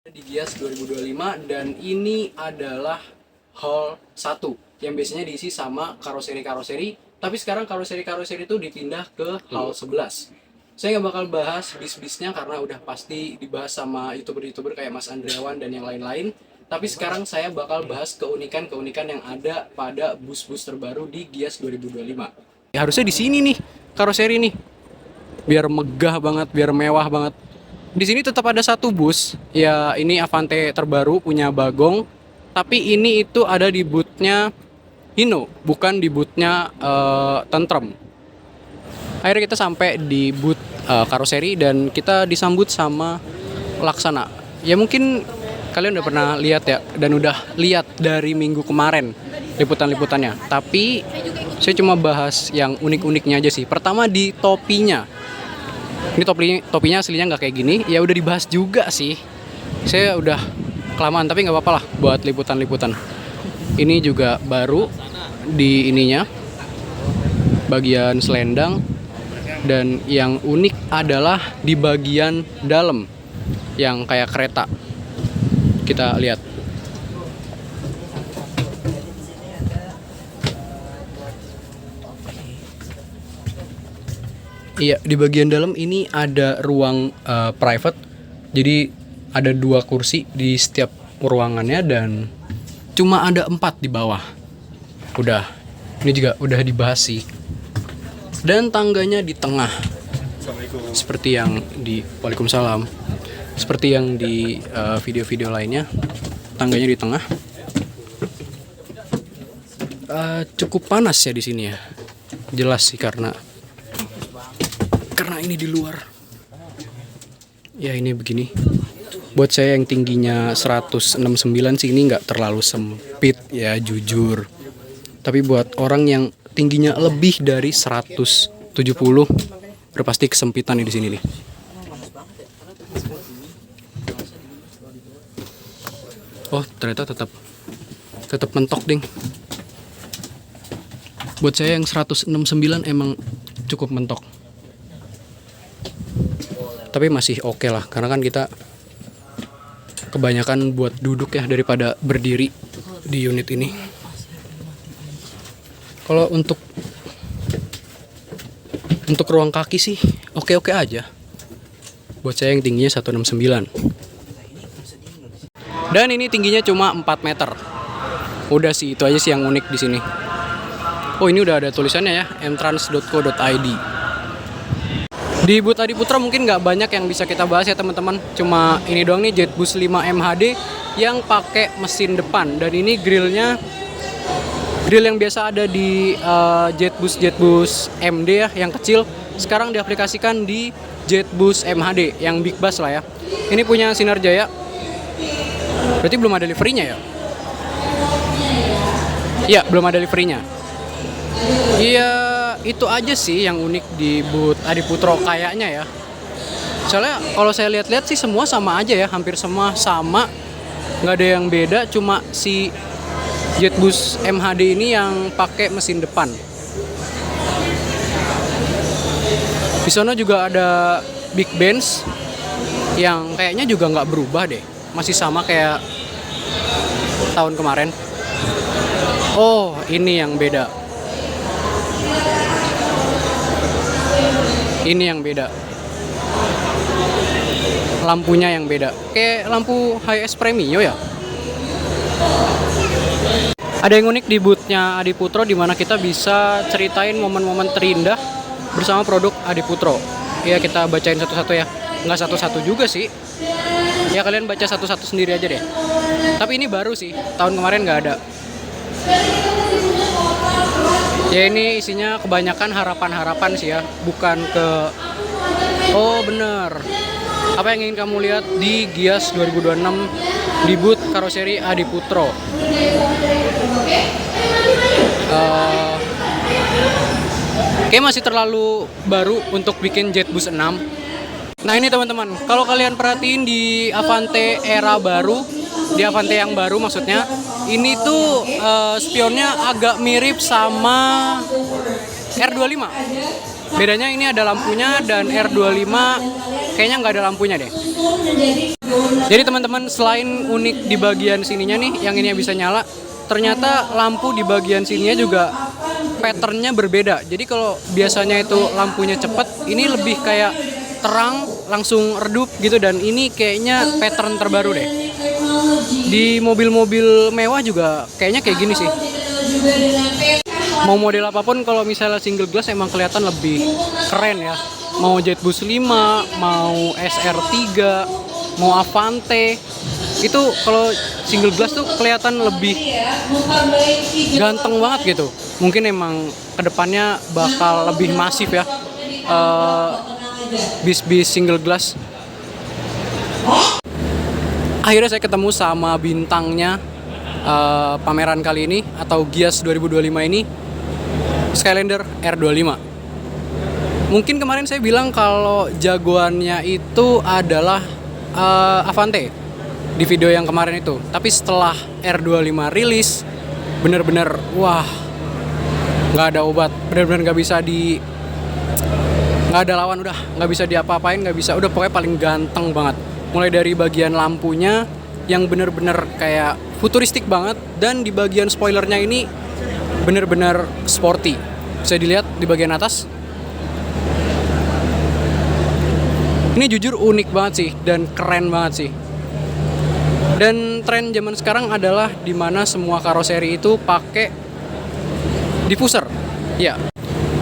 Di Gias 2025 dan ini adalah hall 1 yang biasanya diisi sama karoseri-karoseri, tapi sekarang karoseri-karoseri itu dipindah ke hall 11. Saya nggak bakal bahas bis-bisnya karena udah pasti dibahas sama youtuber-youtuber kayak Mas Andriawan dan yang lain-lain. Tapi sekarang saya bakal bahas keunikan-keunikan yang ada pada bus-bus terbaru di Gias 2025. Ya, harusnya di sini nih karoseri nih, biar megah banget, biar mewah banget. Di sini tetap ada satu bus, ya ini Avante terbaru punya Bagong, tapi ini itu ada di bootnya Hino, bukan di bootnya Tentrem. Akhirnya kita sampai di boot karoseri dan kita disambut sama Laksana. Ya mungkin kalian udah pernah lihat ya, dan udah lihat dari minggu kemarin liputan-liputannya. Tapi saya cuma bahas yang unik-uniknya aja sih. Pertama di topinya. Ini topinya aslinya nggak kayak gini, ya udah dibahas juga sih. Saya udah kelamaan tapi nggak apa-apa lah buat liputan-liputan. Ini juga baru di ininya, bagian selendang, dan yang unik adalah di bagian dalam yang kayak kereta. Kita lihat. Iya, di bagian dalam ini ada ruang private. Jadi ada 2 kursi di setiap ruangannya dan cuma ada 4 di bawah. Ini juga udah dibahas sih. Dan tangganya di tengah. Seperti yang di Waalaikumsalam. Seperti yang di video-video lainnya, tangganya di tengah. Cukup panas ya di sini ya. Jelas sih karena ini di luar. Ya ini begini. Buat saya yang tingginya 169 sih ini nggak terlalu sempit ya jujur. Tapi buat orang yang tingginya lebih dari 170 udah pasti kesempitan nih di sini nih. Oh ternyata tetap mentok ding. Buat saya yang 169 emang cukup mentok. Tapi masih oke lah, karena kan kita kebanyakan buat duduk ya daripada berdiri di unit ini. Kalau untuk ruang kaki sih oke-oke aja. Buat saya yang tingginya 169. Dan ini tingginya cuma 4 meter. Udah sih, itu aja sih yang unik di sini. Oh, ini udah ada tulisannya ya, entrance.co.id. Di boot Adiputra mungkin nggak banyak yang bisa kita bahas ya teman-teman. Cuma ini doang nih, Jetbus 5 MHD yang pakai mesin depan. Dan ini grillnya grill yang biasa ada di Jetbus MD ya, yang kecil. Sekarang diaplikasikan di Jetbus MHD yang big bass lah ya. Ini punya Sinar Jaya. Berarti belum ada liverynya ya? Iya, belum ada liverynya. Iya, itu aja sih yang unik di boot Adiputro kayaknya ya. Soalnya kalau saya lihat-lihat sih semua sama aja ya, hampir semua sama, nggak ada yang beda, cuma si Jetbus MHD ini yang pakai mesin depan. Di sana juga ada Big Benz yang kayaknya juga nggak berubah deh, masih sama kayak tahun kemarin. Oh, ini yang beda. Ini yang beda. Lampunya yang beda. Kayak lampu HS Premio ya. Ada yang unik di bootnya Adiputro di mana kita bisa ceritain momen-momen terindah bersama produk Adiputro. Ya kita bacain satu-satu ya. Nggak satu-satu juga sih. Ya kalian baca satu-satu sendiri aja deh. Tapi ini baru sih. Tahun kemarin nggak ada. Ya ini isinya kebanyakan harapan-harapan sih ya, bukan ke oh bener. Apa yang ingin kamu lihat di Gias 2026 di boot karoseri Adiputro? Kayaknya masih terlalu baru untuk bikin Jetbus 6. Nah ini teman-teman, kalau kalian perhatiin di Avante era baru, di Avante yang baru maksudnya, ini tuh spionnya agak mirip sama R25. Bedanya ini ada lampunya, dan R25 kayaknya nggak ada lampunya deh. Jadi teman-teman, selain unik di bagian sininya nih, yang ini bisa nyala, ternyata lampu di bagian sininya juga patternnya berbeda. Jadi kalau biasanya itu lampunya cepet, ini lebih kayak terang langsung redup gitu, dan ini kayaknya pattern terbaru deh. Di mobil-mobil mewah juga kayaknya kayak gini sih. Mau model apapun, kalau misalnya single glass emang kelihatan lebih keren ya. Mau Jetbus 5, mau SR3, mau Avante, itu kalau single glass tuh kelihatan lebih ganteng banget gitu. Mungkin emang kedepannya bakal lebih masif ya, bis-bis single glass. Akhirnya saya ketemu sama bintangnya pameran kali ini, atau Gias 2025 ini, Skylander R25. Mungkin kemarin saya bilang kalau jagoannya itu adalah Avante di video yang kemarin itu. Tapi setelah R25 rilis, bener-bener wah, nggak ada obat, bener-bener nggak ada lawan, udah nggak bisa diapa-apain, nggak bisa, udah pokoknya paling ganteng banget. Mulai dari bagian lampunya yang bener-bener kayak futuristik banget, dan di bagian spoilernya ini bener-bener sporty. Bisa dilihat di bagian atas. Ini jujur unik banget sih, dan keren banget sih. Dan tren zaman sekarang adalah dimana semua karoseri itu pakai diffuser. Ya,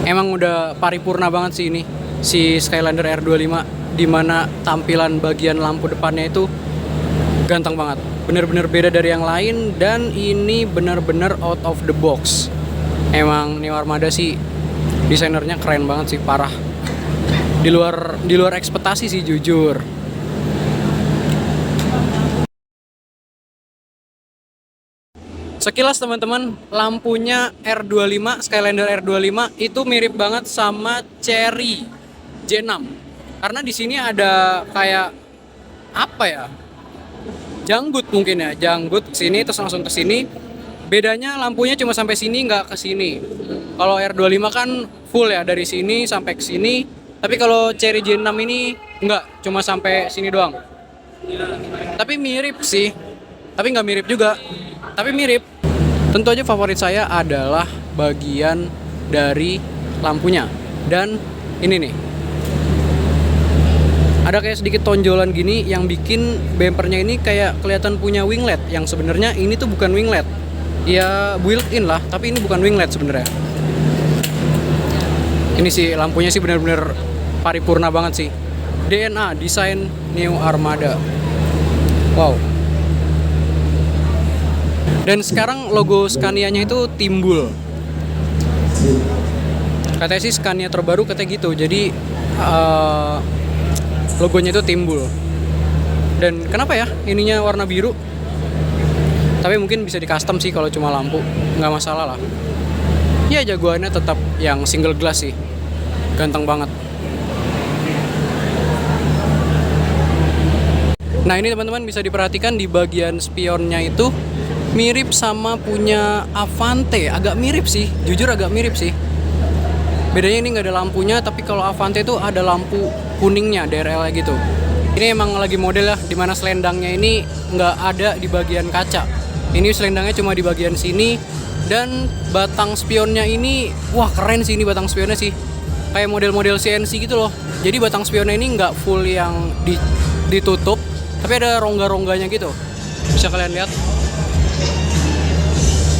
emang udah paripurna banget sih ini, si Skylander R25, dimana tampilan bagian lampu depannya itu ganteng banget, bener-bener beda dari yang lain, dan ini bener-bener out of the box. Emang Neo Armada sih desainernya keren banget sih, parah. Di luar ekspektasi sih jujur. Sekilas teman-teman, lampunya R25, Skylander R25 itu mirip banget sama Chery J6. Karena di sini ada kayak apa ya? Janggut mungkin ya, janggut sini terus langsung ke sini. Bedanya lampunya cuma sampai sini, nggak ke sini. Kalau R25 kan full ya, dari sini sampai ke sini. Tapi kalau Chery J6 ini nggak, cuma sampai sini doang. Tapi mirip sih, tapi nggak mirip juga. Tapi mirip. Tentu aja favorit saya adalah bagian dari lampunya. Dan ini nih, ada kayak sedikit tonjolan gini yang bikin bumpernya ini kayak kelihatan punya winglet, yang sebenarnya ini tuh bukan winglet. Ya built-in lah, tapi ini bukan winglet sebenarnya. Ini sih lampunya sih benar-benar paripurna banget sih. DNA, desain Neo Armada. Wow. Dan sekarang logo Scania-nya itu timbul. Katanya sih Scania terbaru katanya gitu. Jadi logonya itu timbul. Dan kenapa ya ininya warna biru? Tapi mungkin bisa di custom sih kalau cuma lampu, nggak masalah lah. Ya jagoannya tetap yang single glass sih, ganteng banget. Nah ini teman-teman bisa diperhatikan di bagian spionnya itu mirip sama punya Avante, agak mirip sih, jujur agak mirip sih. Bedanya ini nggak ada lampunya, tapi kalau Avante itu ada lampu kuningnya, DRL gitu. Ini emang lagi model ya, dimana selendangnya ini nggak ada di bagian kaca. Ini selendangnya cuma di bagian sini, dan batang spionnya ini, wah keren sih ini batang spionnya sih. Kayak model-model CNC gitu loh. Jadi batang spionnya ini nggak full yang ditutup, tapi ada rongga-rongganya gitu. Bisa kalian lihat.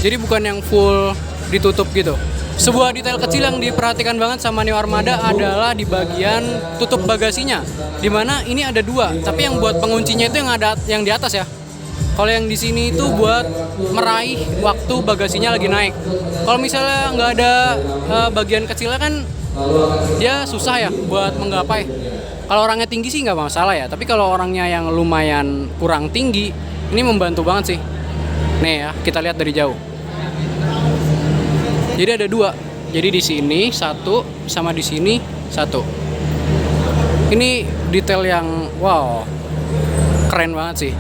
Jadi bukan yang full ditutup gitu. Sebuah detail kecil yang diperhatikan banget sama Neo Armada adalah di bagian tutup bagasinya, dimana ini ada dua, tapi yang buat penguncinya itu yang di atas ya. Kalau yang di sini itu buat meraih waktu bagasinya lagi naik. Kalau misalnya nggak ada bagian kecilnya kan dia susah ya buat menggapai. Kalau orangnya tinggi sih nggak masalah ya, tapi kalau orangnya yang lumayan kurang tinggi, ini membantu banget sih. Nih ya, kita lihat dari jauh. Jadi ada dua. Jadi di sini satu, sama di sini satu. Ini detail yang wow, keren banget sih.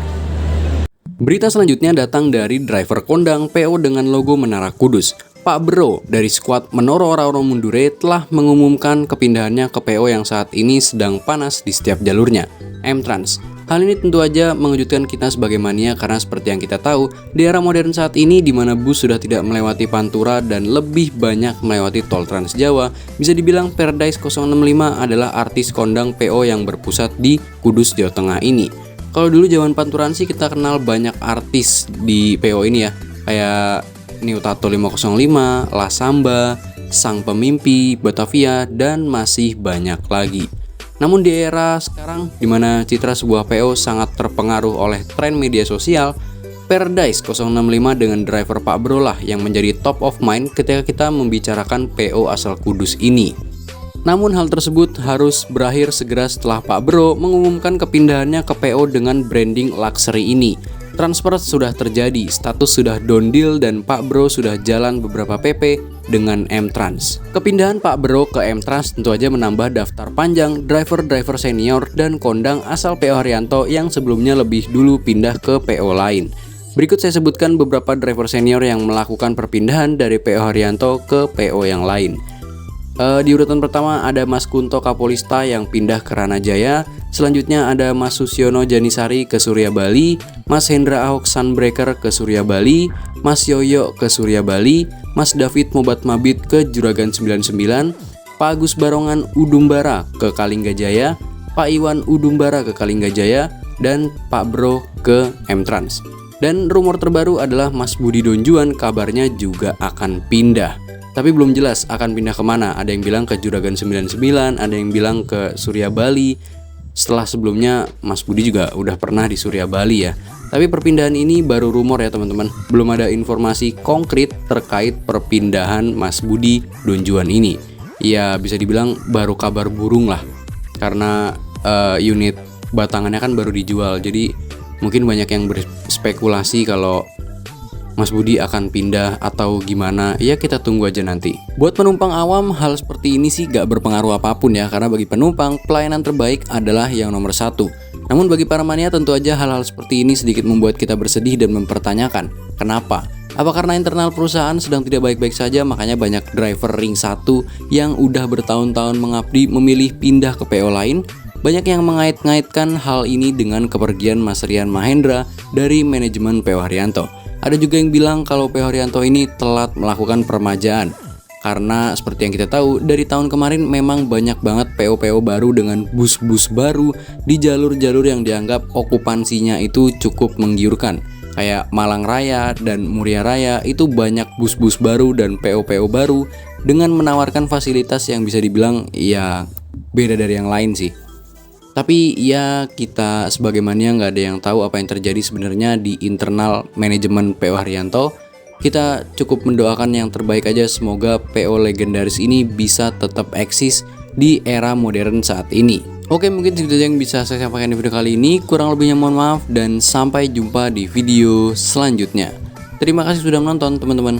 Berita selanjutnya datang dari driver kondang PO dengan logo Menara Kudus. Pak Bro dari skuad Menoro Rauro Mundure telah mengumumkan kepindahannya ke PO yang saat ini sedang panas di setiap jalurnya, M-Trans. Hal ini tentu aja mengejutkan kita sebagai mania karena seperti yang kita tahu, di era modern saat ini di mana bus sudah tidak melewati Pantura dan lebih banyak melewati tol Trans Jawa, bisa dibilang Paradise 065 adalah artis kondang PO yang berpusat di Kudus, Jawa Tengah ini. Kalau dulu zaman Panturan sih kita kenal banyak artis di PO ini ya, kayak New Tato 505, La Samba, Sang Pemimpi, Batavia, dan masih banyak lagi. Namun di era sekarang, di mana citra sebuah PO sangat terpengaruh oleh tren media sosial, Paradise 065 dengan driver Pak Bro lah yang menjadi top of mind ketika kita membicarakan PO asal Kudus ini. Namun hal tersebut harus berakhir segera setelah Pak Bro mengumumkan kepindahannya ke PO dengan branding luxury ini. Transfer sudah terjadi, status sudah done deal, dan Pak Bro sudah jalan beberapa PP dengan M-Trans. Kepindahan Pak Bro ke M-Trans tentu aja menambah daftar panjang driver-driver senior dan kondang asal PO Haryanto yang sebelumnya lebih dulu pindah ke PO lain. Berikut saya sebutkan beberapa driver senior yang melakukan perpindahan dari PO Haryanto ke PO yang lain. Di urutan pertama ada Mas Kunto Kapolista yang pindah ke Ranajaya. Selanjutnya ada Mas Susiono Janisari ke Surya Bali, Mas Hendra Ahok Sunbreaker ke Surya Bali, Mas Yoyo ke Surya Bali, Mas David Mobat Mabit ke Juragan 99, Pak Agus Barongan Udumbara ke Kalinggajaya, Pak Iwan Udumbara ke Kalinggajaya, dan Pak Bro ke M-Trans. Dan rumor terbaru adalah Mas Budi Donjuan kabarnya juga akan pindah. Tapi belum jelas akan pindah kemana. Ada yang bilang ke Juragan 99, ada yang bilang ke Surya Bali. Setelah sebelumnya Mas Budi juga udah pernah di Surya Bali ya. Tapi perpindahan ini baru rumor ya teman-teman. Belum ada informasi konkret terkait perpindahan Mas Budi Donjuan ini. Ya bisa dibilang baru kabar burung lah. Karena unit batangannya kan baru dijual. Jadi mungkin banyak yang berspekulasi kalau Mas Budi akan pindah atau gimana, ya kita tunggu aja nanti. Buat penumpang awam, hal seperti ini sih gak berpengaruh apapun ya, karena bagi penumpang, pelayanan terbaik adalah yang nomor satu. Namun bagi para mania tentu aja hal-hal seperti ini sedikit membuat kita bersedih dan mempertanyakan, kenapa? Apa karena internal perusahaan sedang tidak baik-baik saja, makanya banyak driver ring 1 yang udah bertahun-tahun mengabdi memilih pindah ke PO lain? Banyak yang mengait-ngaitkan hal ini dengan kepergian Mas Rian Mahendra dari manajemen PO Haryanto. Ada juga yang bilang kalau PO Haryanto ini telat melakukan permajaan. Karena seperti yang kita tahu, dari tahun kemarin memang banyak banget PO-PO baru dengan bus-bus baru di jalur-jalur yang dianggap okupansinya itu cukup menggiurkan. Kayak Malang Raya dan Muria Raya itu banyak bus-bus baru dan PO-PO baru dengan menawarkan fasilitas yang bisa dibilang ya beda dari yang lain sih. Tapi ya kita sebagai mania nggak ada yang tahu apa yang terjadi sebenarnya di internal manajemen PO Haryanto. Kita cukup mendoakan yang terbaik aja, semoga PO legendaris ini bisa tetap eksis di era modern saat ini. Oke, mungkin segitu aja yang bisa saya sampaikan di video kali ini. Kurang lebihnya mohon maaf dan sampai jumpa di video selanjutnya. Terima kasih sudah menonton teman-teman.